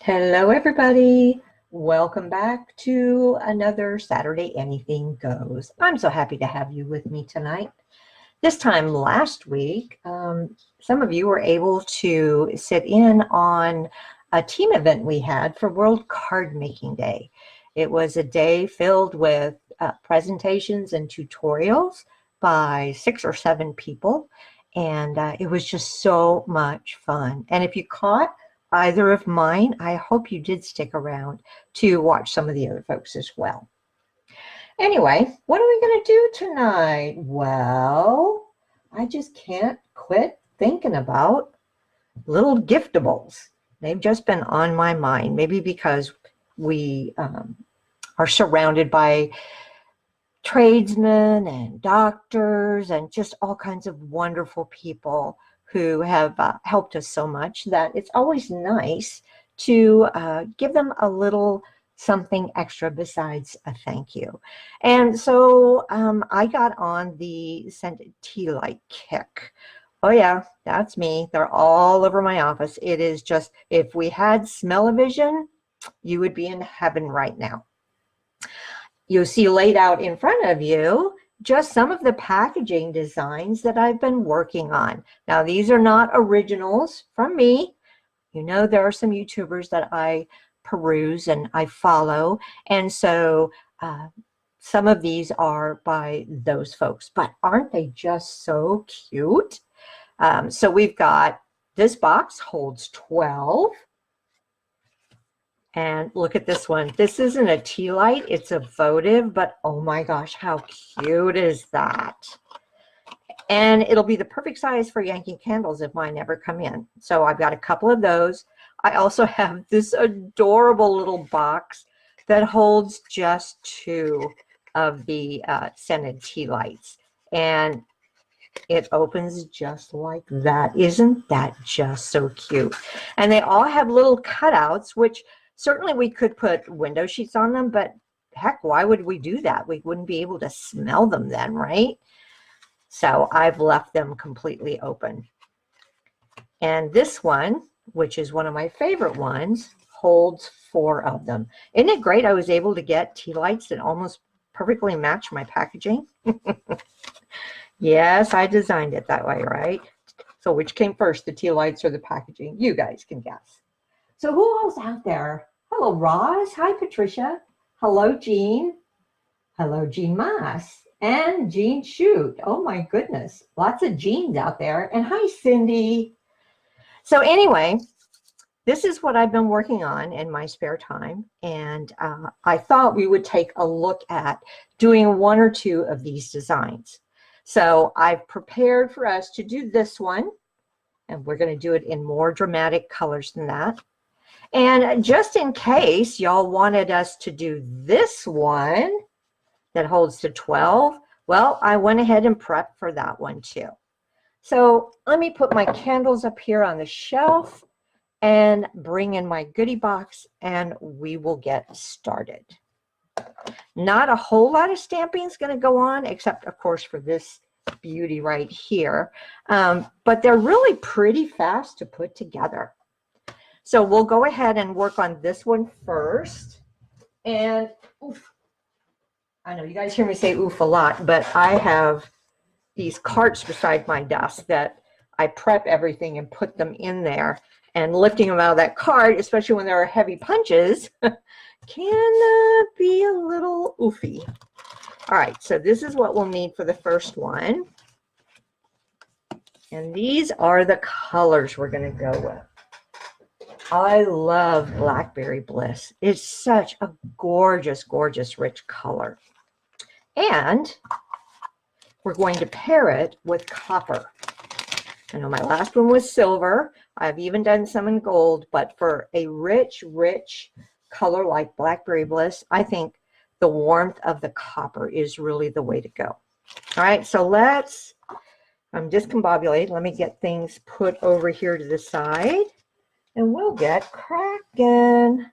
Hello, everybody. Welcome back to another Saturday Anything Goes. I'm so happy to have you with me tonight. This time last week, some of you were able to sit in on a team event we had for World Card Making Day. It was a day filled with presentations and tutorials by 6 or 7 people, and it was just so much fun. And if you caught either of mine, I hope you did stick around to watch some of the other folks as well. Anyway, what are we going to do tonight? Well, I just can't quit thinking about little giftables. They've just been on my mind, maybe because we are surrounded by tradesmen and doctors and just all kinds of wonderful people who have helped us so much that it's always nice to give them a little something extra besides a thank you. And so I got on the scented tea light kick. Oh yeah, that's me. They're all over my office. It is just, if we had smell-o-vision, you would be in heaven right now. You'll see laid out in front of you just some of the packaging designs that I've been working on. Now, these are not originals from me. You know, there are some YouTubers that I peruse and I follow. And so some of these are by those folks, but aren't they just so cute? So we've got, this box holds 12. And look at this one. This isn't a tea light, it's a votive, but oh my gosh, how cute is that? And it'll be the perfect size for Yankee candles if mine ever come in. So I've got a couple of those. I also have this adorable little box that holds just 2 of the scented tea lights. And it opens just like that. Isn't that just so cute? And they all have little cutouts, which certainly we could put window sheets on them, but heck, why would we do that? We wouldn't be able to smell them then, right? So I've left them completely open. And this one, which is one of my favorite ones, holds 4 of them. Isn't it great? I was able to get tea lights that almost perfectly match my packaging. Yes, I designed it that way, right? So which came first, the tea lights or the packaging? You guys can guess. So who else out there? Hello, Roz. Hi, Patricia. Hello, Jean. Hello, Jean Maas. And Jean Shoot. Oh, my goodness. Lots of Jeans out there. And hi, Cindy. So anyway, this is what I've been working on in my spare time. And I thought we would take a look at doing 1 or 2 of these designs. So I've prepared for us to do this one. And we're going to do it in more dramatic colors than that. And just in case y'all wanted us to do this one that holds to 12, well, I went ahead and prepped for that one too. So let me put my candles up here on the shelf and bring in my goodie box and we will get started. Not a whole lot of stamping is going to go on, except of course for this beauty right here. But they're really pretty fast to put together. So we'll go ahead and work on this one first. And oof, I know you guys hear me say oof a lot, but I have these carts beside my desk that I prep everything and put them in there. And lifting them out of that cart, especially when there are heavy punches, can be a little oofy. All right, so this is what we'll need for the first one. And these are the colors we're going to go with. I love Blackberry Bliss. It's such a gorgeous, gorgeous, rich color. And we're going to pair it with copper. I know my last one was silver. I've even done some in gold, but for a rich, rich color like Blackberry Bliss, I think the warmth of the copper is really the way to go. All right, so let's discombobulate. Let me get things put over here to the side. And we'll get cracking.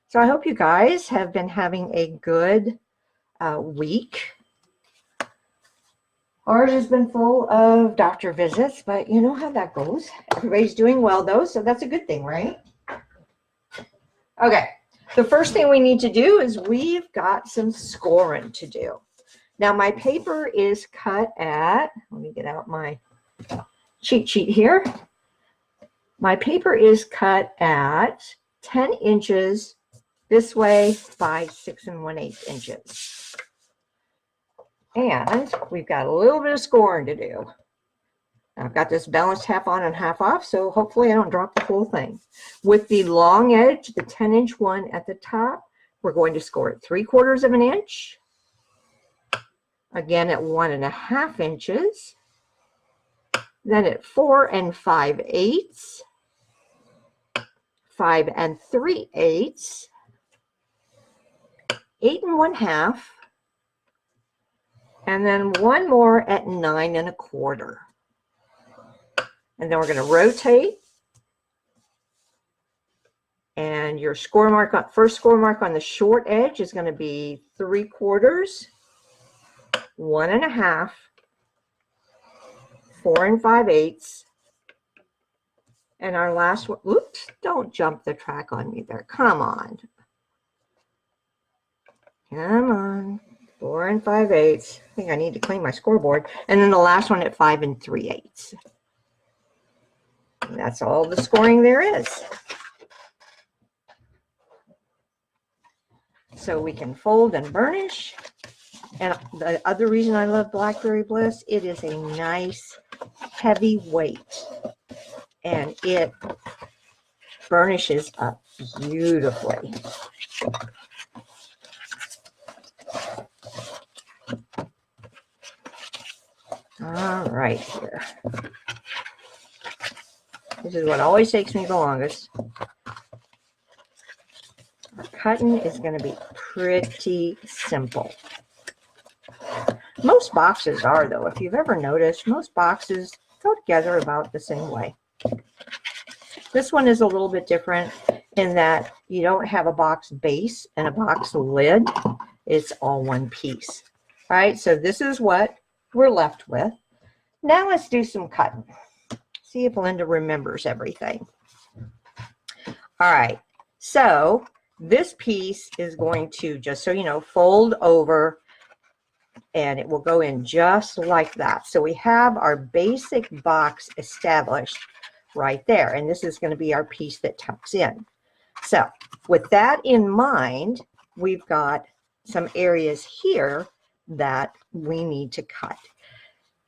So I hope you guys have been having a good week. Ours has been full of doctor visits, but you know how that goes. Everybody's doing well though, so that's a good thing, right? Okay, the first thing we need to do is we've got some scoring to do. Now my paper is cut at, let me get out my cheat sheet here. My paper is cut at 10 inches this way by 6 1/8 inches. And we've got a little bit of scoring to do. I've got this balanced half on and half off, so hopefully I don't drop the whole thing. With the long edge, the 10-inch one at the top, we're going to score it 3/4 of an inch. Again at 1 1/2 inches. Then at 4 5/8, 5 3/8, 8 1/2, and then one more at 9 1/4. And then we're going to rotate. And your score mark on first score mark on the short edge is going to be 3/4, 1 1/2, 4 5/8, and our last one. Oops! Don't jump the track on me there. Come on, come on. 4 5/8. I think I need to clean my scoreboard. And then the last one at 5 3/8. And that's all the scoring there is. So we can fold and burnish. And the other reason I love Blackberry Bliss, it is a nice heavy weight. And it burnishes up beautifully. All right here. This is what always takes me the longest. Our cutting is going to be pretty simple. Most boxes are, though. If you've ever noticed, most boxes go together about the same way. This one is a little bit different in that you don't have a box base and a box lid. It's all one piece. All right, so this is what we're left with. Now let's do some cutting. See if Linda remembers everything. All right, so this piece is going to, just so you know, fold over and it will go in just like that. So we have our basic box established right there. And this is going to be our piece that tucks in. So with that in mind, we've got some areas here that we need to cut.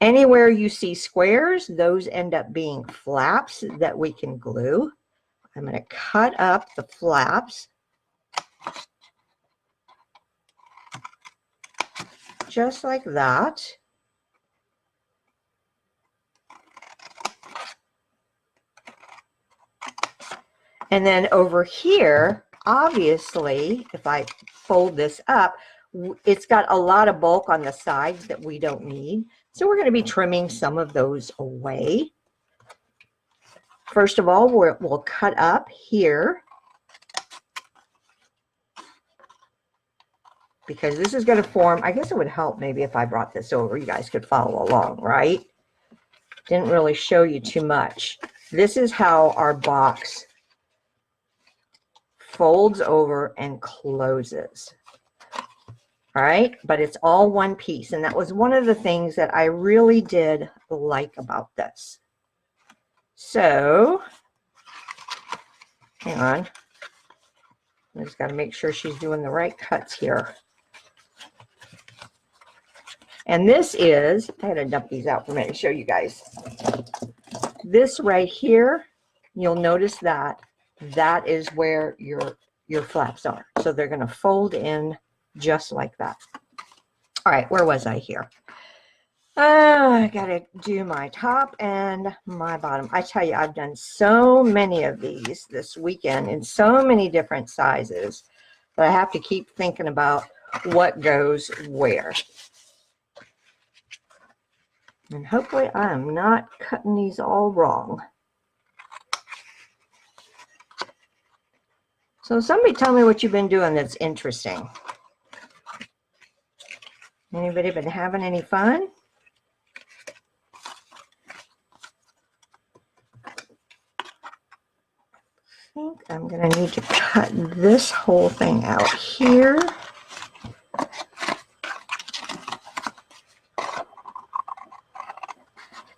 Anywhere you see squares, those end up being flaps that we can glue. I'm going to cut up the flaps just like that. And then over here, obviously, if I fold this up, it's got a lot of bulk on the sides that we don't need. So we're going to be trimming some of those away. First of all, we'll cut up here, because this is going to form, I guess it would help maybe if I brought this over. You guys could follow along, right? Didn't really show you too much. This is how our box folds over and closes. All right, but it's all one piece. And that was one of the things that I really did like about this. So, hang on. I just got to make sure she's doing the right cuts here. And this is, I had to dump these out for a minute to show you guys. This right here, you'll notice that that is where your flaps are. So they're going to fold in just like that. All right, where was I here? I got to do my top and my bottom. I tell you, I've done so many of these this weekend in so many different sizes that I have to keep thinking about what goes where. And hopefully I am not cutting these all wrong. So somebody tell me what you've been doing that's interesting. Anybody been having any fun? I think I'm I'm going to need to cut this whole thing out here.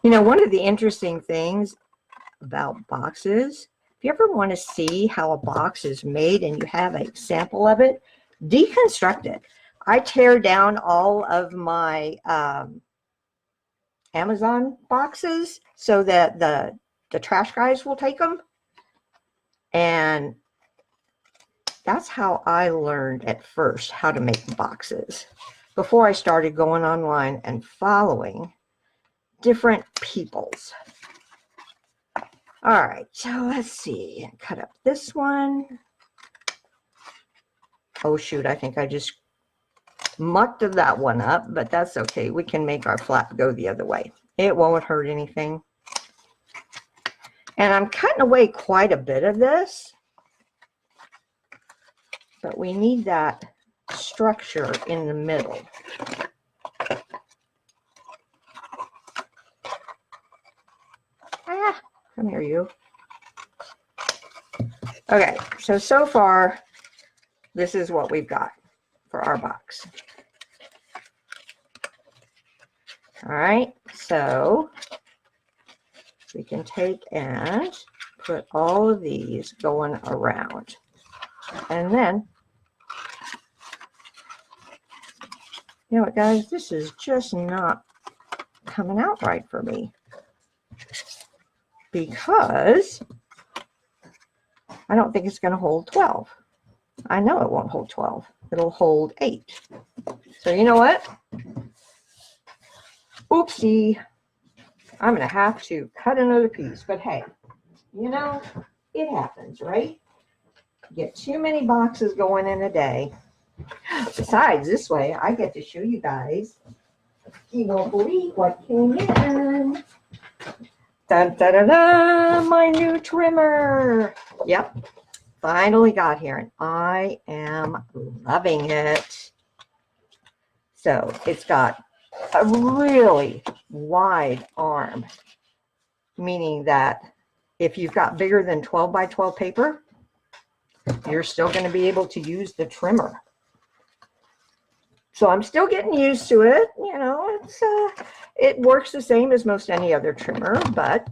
You know, one of the interesting things about boxes, if you ever want to see how a box is made and you have a sample of it, deconstruct it. I tear down all of my Amazon boxes so that the trash guys will take them. And that's how I learned at first how to make boxes before I started going online and following different peoples. All right, so let's see. Cut up this one. Oh shoot, I think I just mucked that one up, but that's okay. We can make our flap go the other way. It won't hurt anything. And I'm cutting away quite a bit of this, but we need that structure in the middle. Ah, come here, you. Okay, so far, this is what we've got for our box. All right, so we can take and put all of these going around. And then, you know what, guys, this is just not coming out right for me because I don't think it's going to hold 12. I know it won't hold 12. It'll hold 8. So you know what? Oopsie. I'm going to have to cut another piece. But hey, you know, it happens, right? Get too many boxes going in a day. Besides, this way, I get to show you guys. You won't believe what came in. Dun, da, da, da, my new trimmer. Yep, finally got here, and I am loving it. So it's got a really wide arm, meaning that if you've got bigger than 12 by 12 paper, you're still going to be able to use the trimmer. So I'm still getting used to it. You know, it works the same as most any other trimmer, but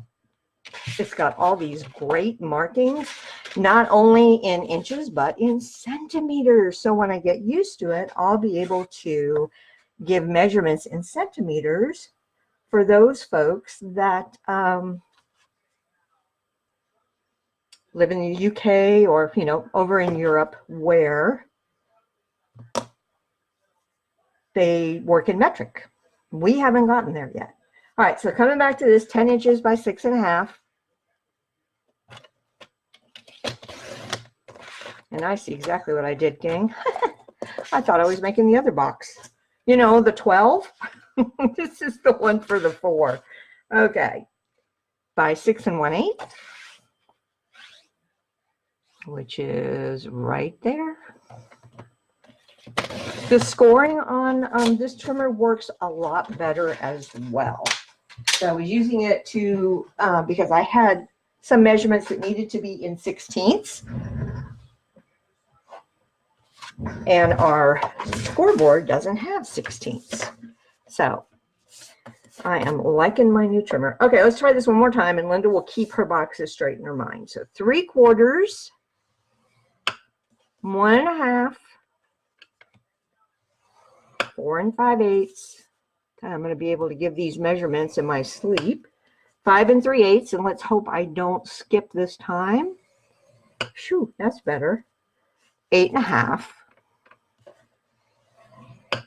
it's got all these great markings, not only in inches, but in centimeters. So when I get used to it, I'll be able to give measurements in centimeters for those folks that live in the UK or, you know, over in Europe where they work in metric. We haven't gotten there yet. All right, so coming back to this 10 inches by 6.5. And I see exactly what I did, gang. I thought I was making the other box. You know, the 12. This is the one for the 4. Okay. By 6 1/8. Which is right there. The scoring on this trimmer works a lot better as well. So I was using it to, because I had some measurements that needed to be in 16ths. And our scoreboard doesn't have 16ths. So I am liking my new trimmer. Okay, let's try this one more time, and Linda will keep her boxes straight in her mind. So 3/4, 1 1/2, 4 5/8. I'm going to be able to give these measurements in my sleep. 5 3/8, and let's hope I don't skip this time. Shoo, that's better. 8 1/2.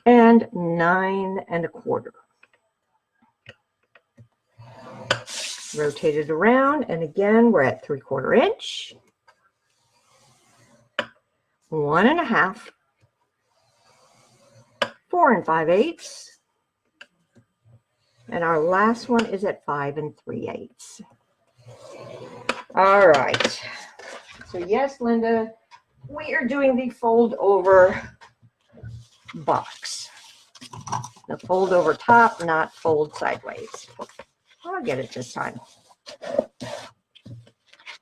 And 9 1/4. Rotate it around, and again, we're at 3/4 inch. 1 1/2. 4 5/8. And our last one is at 5 3/8. All right. So yes, Linda, we are doing the fold over box. The fold over top, not fold sideways. I'll get it this time.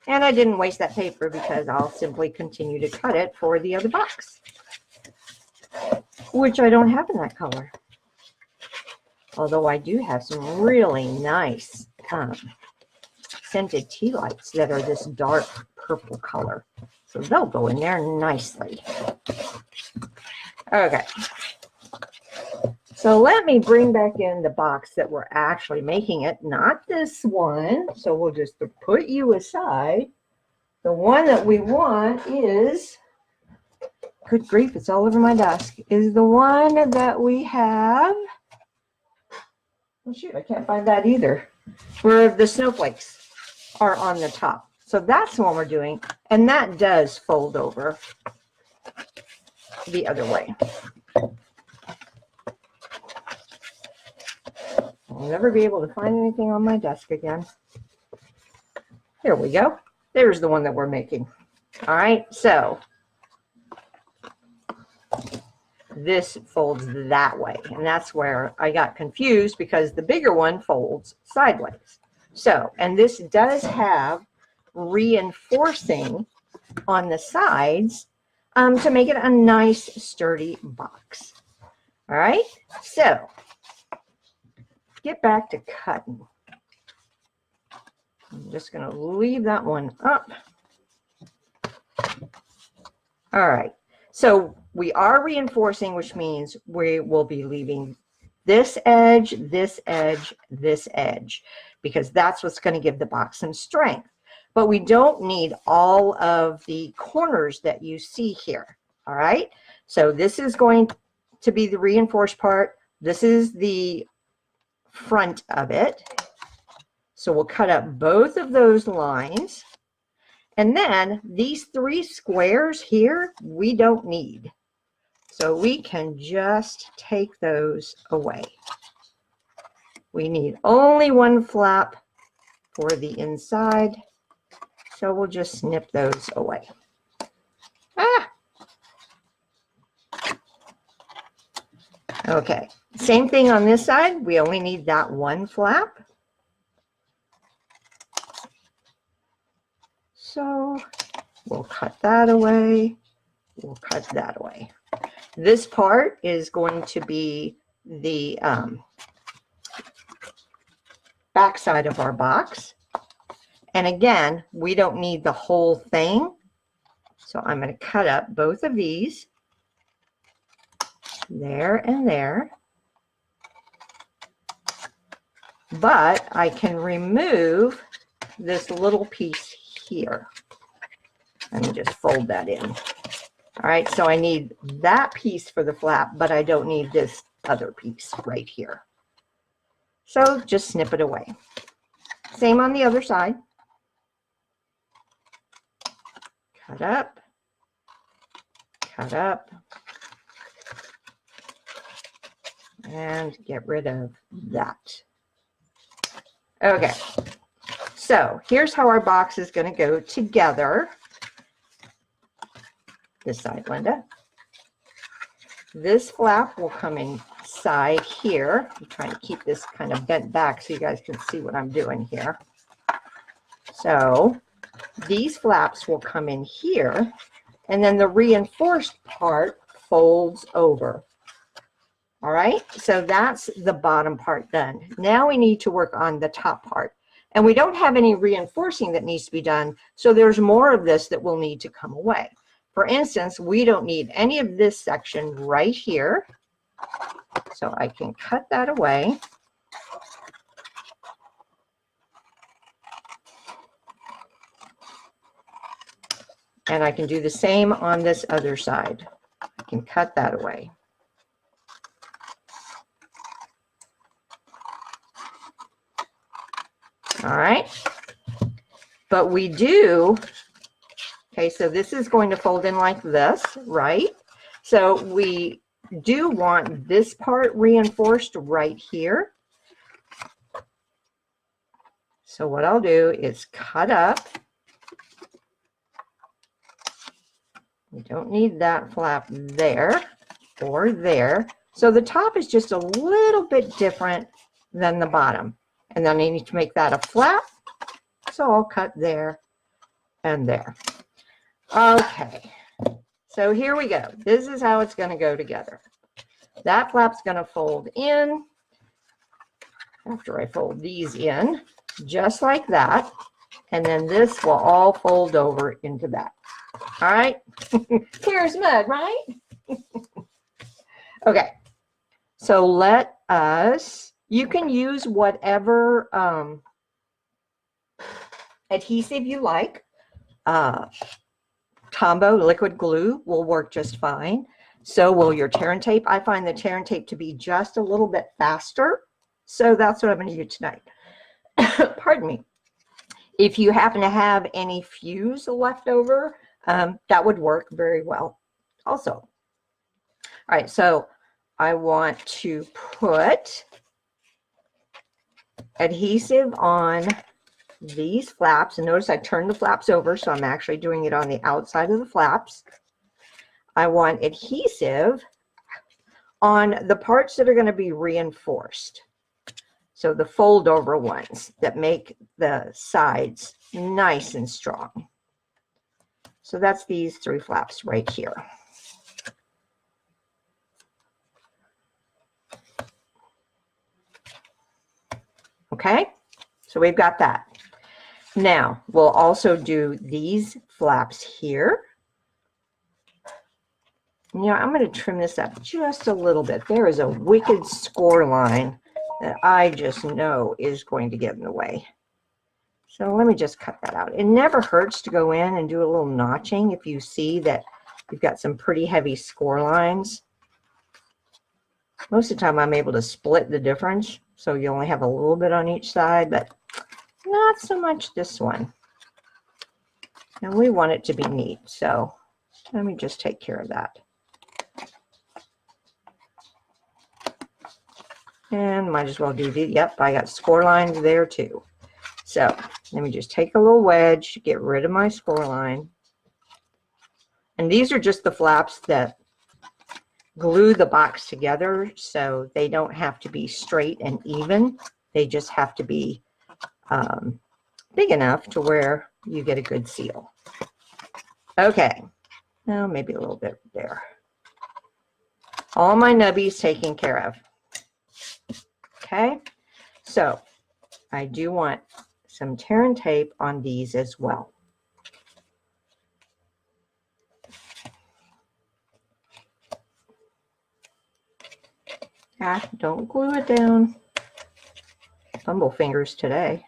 And I didn't waste that paper because I'll simply continue to cut it for the other box, which I don't have in that color. Although I do have some really nice scented tea lights that are this dark purple color. So they'll go in there nicely. Okay. So let me bring back in the box that we're actually making it, not this one. So we'll just put you aside. The one that we want is, good grief, it's all over my desk, is the one that we have. Oh shoot, I can't find that either. Where the snowflakes are on the top. So that's the one we're doing. And that does fold over the other way. I'll never be able to find anything on my desk again. Here we go. There's the one that we're making. All right, so this folds that way, and that's where I got confused because the bigger one folds sideways. So, and this does have reinforcing on the sides to make it a nice sturdy box. All right, so get back to cutting. I'm just going to leave that one up. All right, so we are reinforcing, which means we will be leaving this edge, this edge, this edge, because that's what's going to give the box some strength. But we don't need all of the corners that you see here. All right, so this is going to be the reinforced part. This is the front of it. So we'll cut up both of those lines. And then these 3 squares here, we don't need. So we can just take those away. We need only 1 flap for the inside. So we'll just snip those away. Okay, same thing on this side. We only need that 1 flap. So we'll cut that away. We'll cut that away. This part is going to be the back side of our box. And again, we don't need the whole thing. So I'm going to cut up both of these. There and there. But I can remove this little piece here. Let me just fold that in. All right, so I need that piece for the flap, but I don't need this other piece right here. So just snip it away. Same on the other side. Cut up, cut up, and get rid of that. Okay, so here's how our box is going to go together. This side, Linda. This flap will come inside here. I'm trying to keep this kind of bent back so you guys can see what I'm doing here. So these flaps will come in here, and then the reinforced part folds over. All right, so that's the bottom part done. Now we need to work on the top part. And we don't have any reinforcing that needs to be done, so there's more of this that will need to come away. For instance, we don't need any of this section right here. So I can cut that away. And I can do the same on this other side. I can cut that away. All right. But we do, okay, so this is going to fold in like this, right? So we do want this part reinforced right here. So what I'll do is cut up. We don't need that flap there or there. So the top is just a little bit different than the bottom. And then I need to make that a flap. So I'll cut there and there. Okay, so here we go. This is how it's going to go together. That flap's going to fold in after I fold these in, just like that. And then this will all fold over into that. All right. Here's mud, right? Okay. So let us, you can use whatever adhesive you like. Tombow liquid glue will work just fine. So will your tear and tape. I find the tear and tape to be just a little bit faster. So that's what I'm going to use tonight. Pardon me. If you happen to have any fuse left over, that would work very well also. All right, so I want to put adhesive on these flaps. And notice I turned the flaps over, so I'm actually doing it on the outside of the flaps. I want adhesive on the parts that are going to be reinforced. So the fold over ones that make the sides nice and strong. So that's these 3 flaps right here. Okay, so we've got that. Now we'll also do these flaps here. You know, I'm going to trim this up just a little bit. There is a wicked score line that I just know is going to get in the way. So let me just cut that out. It never hurts to go in and do a little notching if you see that you've got some pretty heavy score lines. Most of the time I'm able to split the difference, so you only have a little bit on each side, but not so much this one. And we want it to be neat, so let me just take care of that. And might as well do the, yep, I got score lines there too. So let me just take a little wedge, get rid of my score line. And these are just the flaps that glue the box together, so they don't have to be straight and even. They just have to be big enough to where you get a good seal. Okay, now maybe a little bit there. All my nubbies taken care of. Okay, so I do want some tear and tape on these as well. Ah, don't glue it down. Fumble fingers today.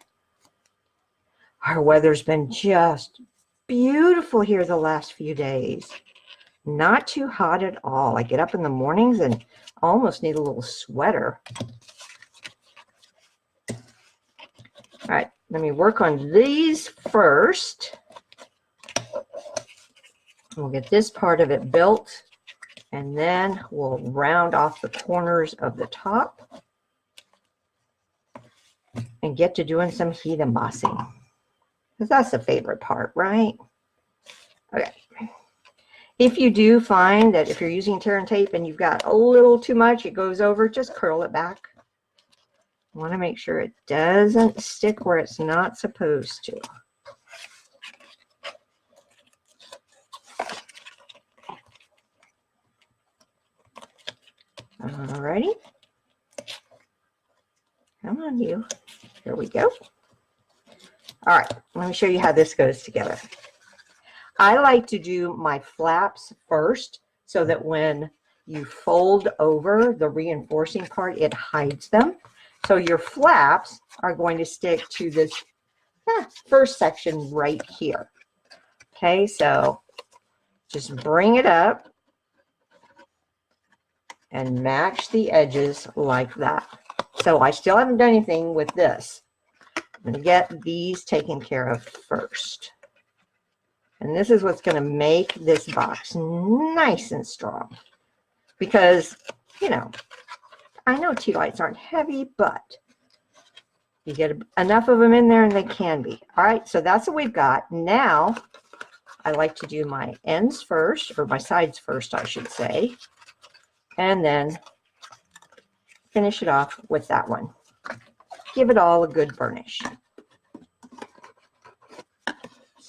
Our weather's been just beautiful here the last few days. Not too hot at all. I get up in the mornings and almost need a little sweater. All right, let me work on these first. We'll get this part of it built, and then we'll round off the corners of the top and get to doing some heat embossing, because that's the favorite part, right? Okay. If you do find that if you're using tear and tape and you've got a little too much, it goes over, just curl it back. I want to make sure it doesn't stick where it's not supposed to. Alrighty. Come on, you. Here we go. All right, let me show you how this goes together. I like to do my flaps first so that when you fold over the reinforcing part, it hides them. So your flaps are going to stick to this first section right here. Okay, so just bring it up and match the edges like that. So I still haven't done anything with this. I'm going to get these taken care of first. And this is what's going to make this box nice and strong. Because, you know, I know tea lights aren't heavy, but you get enough of them in there and they can be. All right, so that's what we've got. Now, I like to do my ends first, or my sides first, I should say. And then finish it off with that one. Give it all a good burnish.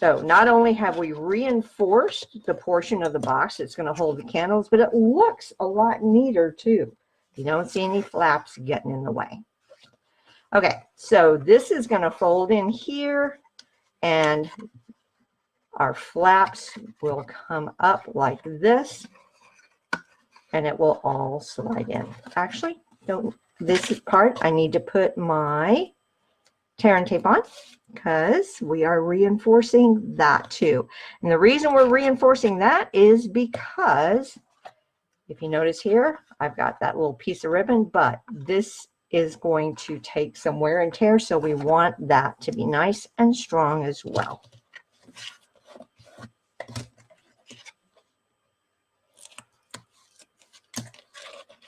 So not only have we reinforced the portion of the box that's going to hold the candles, but it looks a lot neater too. You don't see any flaps getting in the way. Okay, so this is going to fold in here, and our flaps will come up like this, and it will all slide in. Actually, this part I need to put my tear and tape on, because we are reinforcing that too. And the reason we're reinforcing that is because if you notice here, I've got that little piece of ribbon, but this is going to take some wear and tear, so we want that to be nice and strong as well.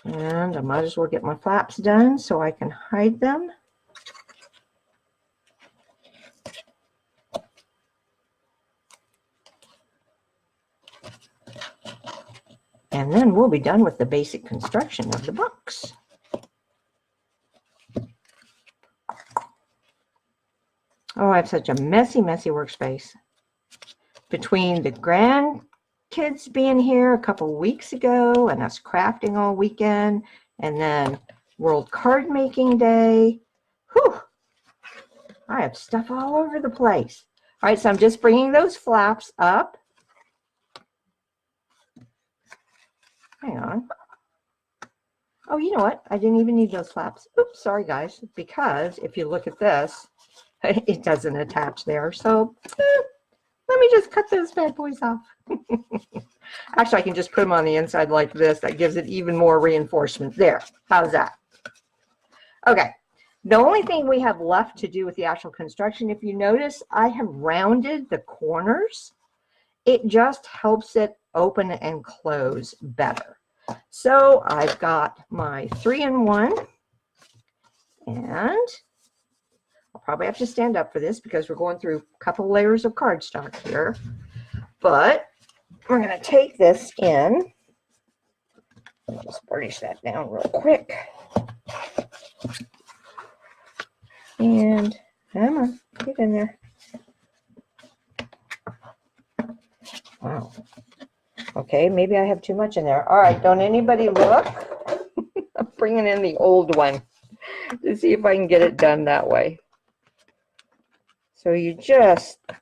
And I might as well get my flaps done so I can hide them. And then we'll be done with the basic construction of the box. Oh, I have such a messy workspace. Between the grandkids being here a couple weeks ago and us crafting all weekend, and then World Card Making Day, whew, I have stuff all over the place. All right, so I'm just bringing those flaps up. Hang on. Oh, you know what? I didn't even need those flaps. Oops, sorry guys, because if you look at this, it doesn't attach there. So let me just cut those bad boys off. Actually, I can just put them on the inside like this. That gives it even more reinforcement there. How's that? Okay. The only thing we have left to do with the actual construction, if you notice, I have rounded the corners. It just helps it open and close better. So I've got my 3-in-1, and I'll probably have to stand up for this because we're going through a couple layers of cardstock here. But we're going to take this in. I'll just burnish that down real quick. And come on, get in there. Wow. Okay, maybe I have too much in there. All right, don't anybody look. I'm bringing in the old one to see if I can get it done that way. So you just, I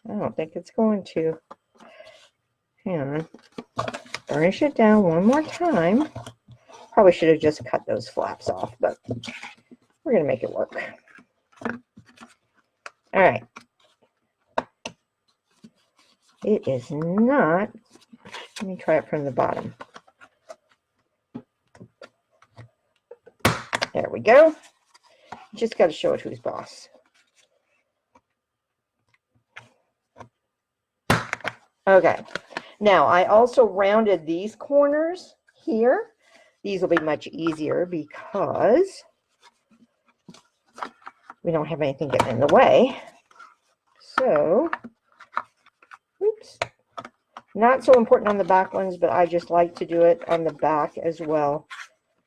don't think it's going to. Hang on. Burnish it down one more time. Probably should have just cut those flaps off, but we're going to make it work. All right. It is not, let me try it from the bottom. There we go. Just got to show it who's boss. Okay. Now, I also rounded these corners here. These will be much easier because we don't have anything getting in the way. So, oops. Not so important on the back ones, but I just like to do it on the back as well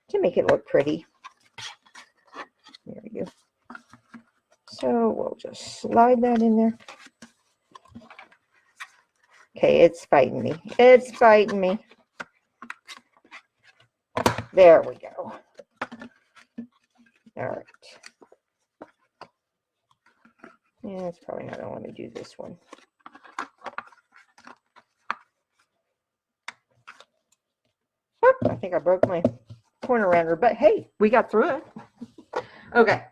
to make it look pretty. There we go. So we'll just slide that in there. Okay, it's fighting me. It's fighting me. There we go. All right. Yeah, it's probably not going to let me do this one. Oh, I think I broke my corner rounder, but hey, we got through it. Okay.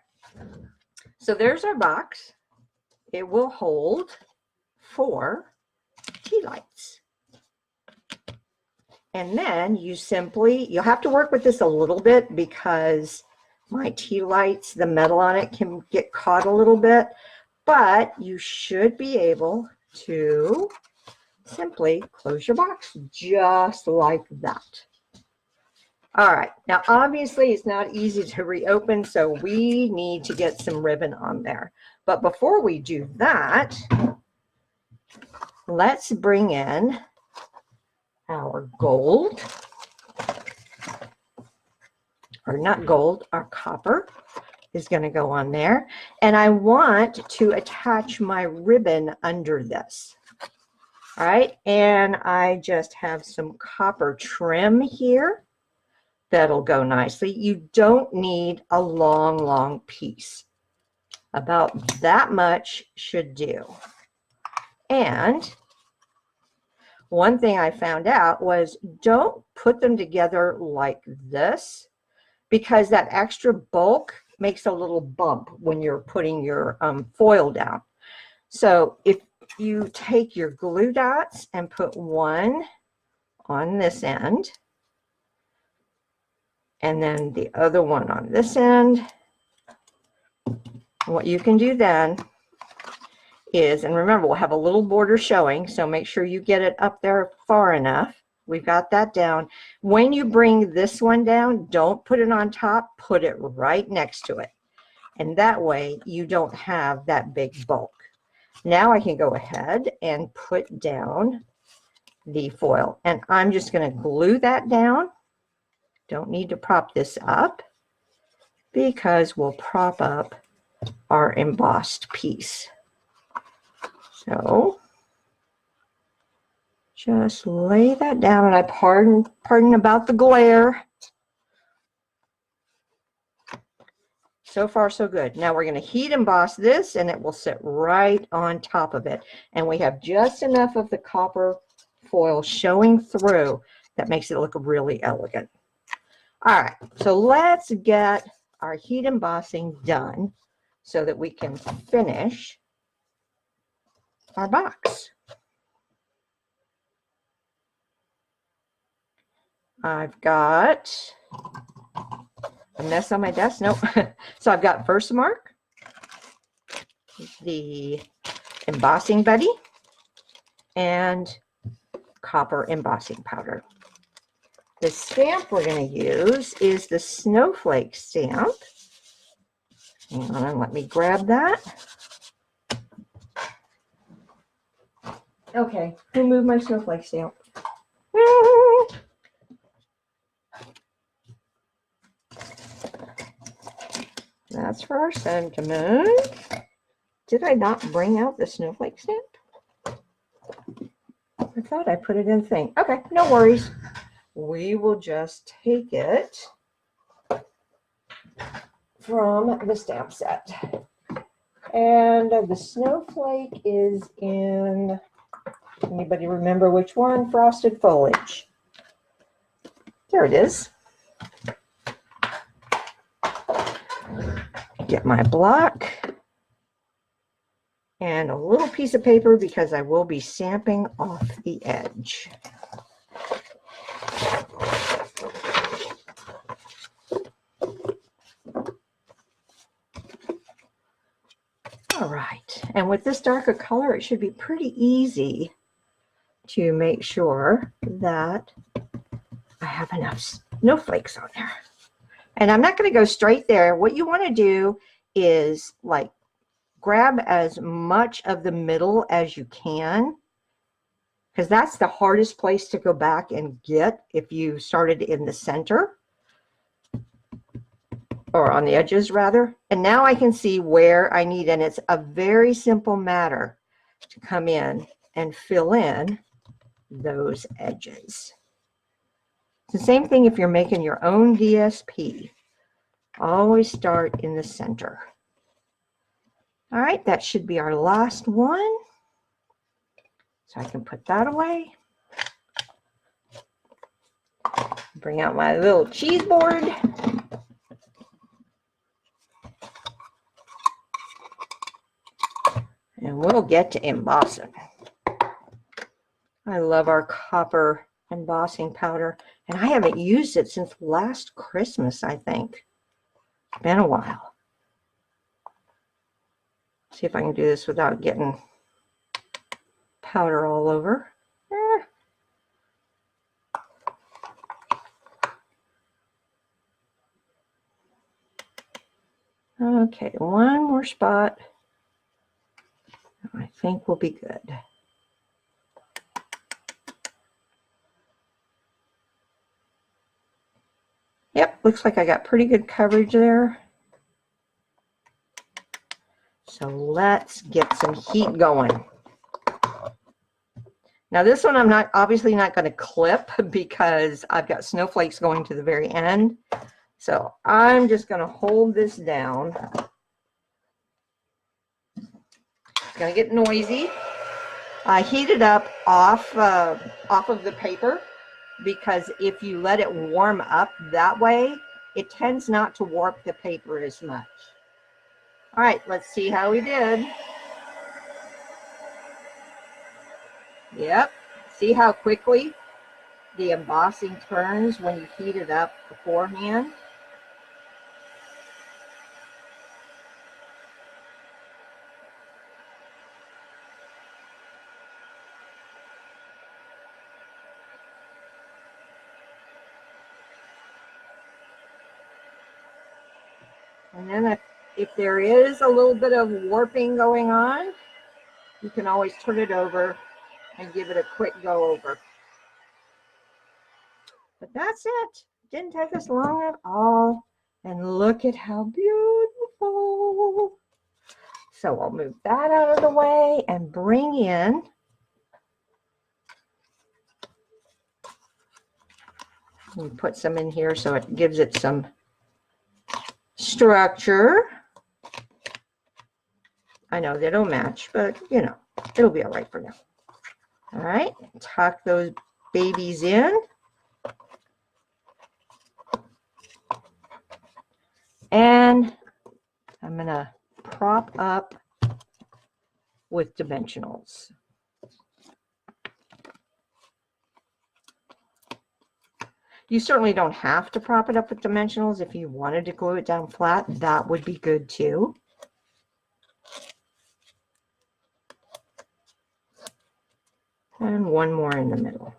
So there's our box. It will hold 4 tea lights. And then you'll have to work with this a little bit because my tea lights, the metal on it can get caught a little bit, but you should be able to simply close your box just like that. All right, now obviously it's not easy to reopen, so we need to get some ribbon on there. But before we do that, let's bring in our gold, or not gold, our copper. is going to go on there. And I want to attach my ribbon under this. All right, and I just have some copper trim here. That'll go nicely. You don't need a long, long piece. About that much should do. And one thing I found out was don't put them together like this, because that extra bulk makes a little bump when you're putting your foil down. So if you take your glue dots and put one on this end, and then the other one on this end, what you can do then is, and remember, we'll have a little border showing, so make sure you get it up there far enough. We've got that down. When you bring this one down, don't put it on top, put it right next to it. And that way you don't have that big bulk. Now I can go ahead and put down the foil, and I'm just going to glue that down. Don't need to prop this up because we'll prop up our embossed piece. So just lay that down, and I pardon about the glare. So far, so good. Now we're going to heat emboss this, and it will sit right on top of it. And we have just enough of the copper foil showing through that makes it look really elegant. All right, so let's get our heat embossing done so that we can finish our box. I've got a mess on my desk. Nope. So I've got Versamark, the embossing buddy, and copper embossing powder. The stamp we're going to use is the snowflake stamp. Hang on, let me grab that. Okay, who moved my snowflake stamp? That's for our sentiment. Did I not bring out the snowflake stamp? I thought I put it in the thing. Okay, no worries. We will just take it from the stamp set. And the snowflake is in, anybody remember which one? Frosted Foliage. There it is. Get my block and a little piece of paper because I will be stamping off the edge. All right, and with this darker color, it should be pretty easy to make sure that I have enough snowflakes on there. And I'm not going to go straight there. What you want to do is like grab as much of the middle as you can, because that's the hardest place to go back and get if you started in the center, or on the edges rather. And now I can see where I need, and it's a very simple matter to come in and fill in those edges. It's the same thing if you're making your own DSP. Always start in the center. All right, that should be our last one. So I can put that away. Bring out my little cheese board. And we'll get to embossing. I love our copper embossing powder, and I haven't used it since last Christmas, I think. It's been a while. See if I can do this without getting powder all over. Okay, one more spot. I think we'll be good. Yep, looks like I got pretty good coverage there. So let's get some heat going. Now this one I'm obviously not going to clip because I've got snowflakes going to the very end. So I'm just going to hold this down. It's going to get noisy. I heat it up off of the paper because if you let it warm up that way, it tends not to warp the paper as much. All right, let's see how we did. Yep, see how quickly the embossing turns when you heat it up beforehand? And then if there is a little bit of warping going on, you can always turn it over and give it a quick go over. But that's it. Didn't take us long at all. And look at how beautiful. So I'll move that out of the way and bring in and put some in here so it gives it some structure. I know they don't match, but you know, it'll be all right for now. All right, tuck those babies in. And I'm gonna prop up with dimensionals. You certainly don't have to prop it up with dimensionals. If you wanted to glue it down flat, that would be good too. And one more in the middle.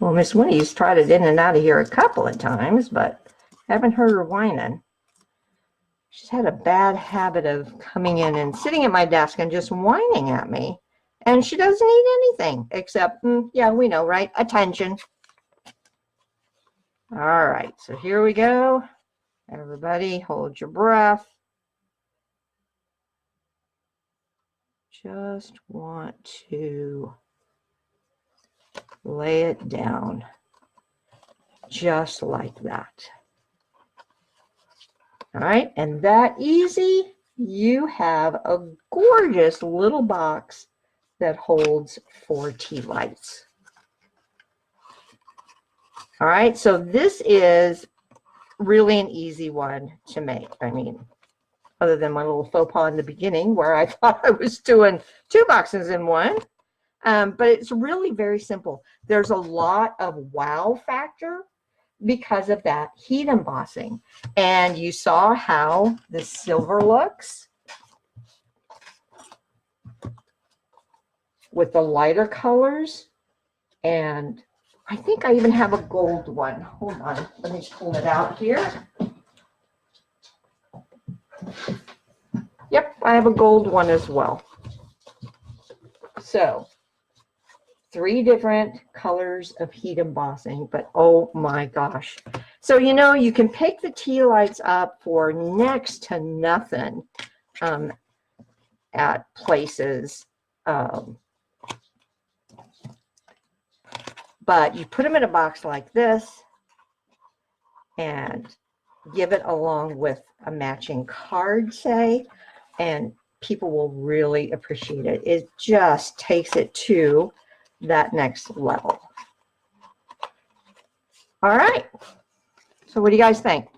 Well, Miss Winnie's tried it in and out of here a couple of times, but haven't heard her whining. She's had a bad habit of coming in and sitting at my desk and just whining at me. And she doesn't eat anything except, yeah, we know, right? Attention. All right, so here we go. Everybody hold your breath. Just want to lay it down just like that. All right, and that easy, you have a gorgeous little box that holds 4 tea lights. All right, so this is really an easy one to make. I mean, other than my little faux pas in the beginning where I thought I was doing 2 boxes in one. But it's really very simple. There's a lot of wow factor because of that heat embossing. And you saw how the silver looks with the lighter colors. And I think I even have a gold one. Hold on, let me pull it out here. Yep, I have a gold one as well. So 3 different colors of heat embossing, but oh my gosh. So, you know, you can pick the tea lights up for next to nothing at places. But you put them in a box like this and give it along with a matching card, say, and people will really appreciate it. It just takes it to that next level. All right. So what do you guys think?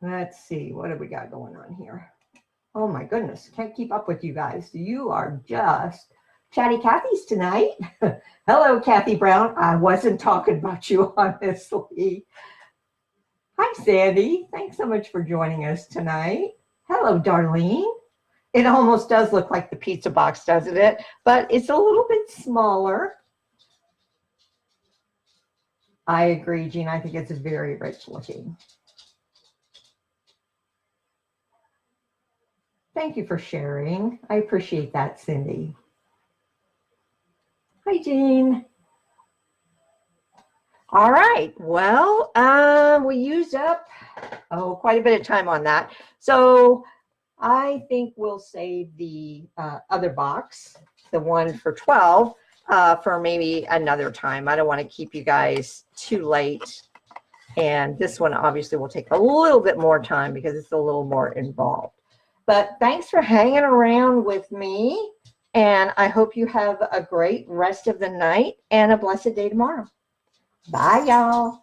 Let's see. What have we got going on here? Oh my goodness. Can't keep up with you guys. You are just chatty Cathy's tonight. Hello, Kathy Brown. I wasn't talking about you, honestly. Hi, Sandy. Thanks so much for joining us tonight. Hello, Darlene. It almost does look like the pizza box, doesn't it? But it's a little bit smaller. I agree, Jean. I think it's very rich looking. Thank you for sharing. I appreciate that, Cindy. Hi, Jean. All right. Well, we used up quite a bit of time on that. So I think we'll save the other box, the one for 12, for maybe another time. I don't want to keep you guys too late. And this one obviously will take a little bit more time because it's a little more involved. But thanks for hanging around with me. And I hope you have a great rest of the night and a blessed day tomorrow. Bye, y'all.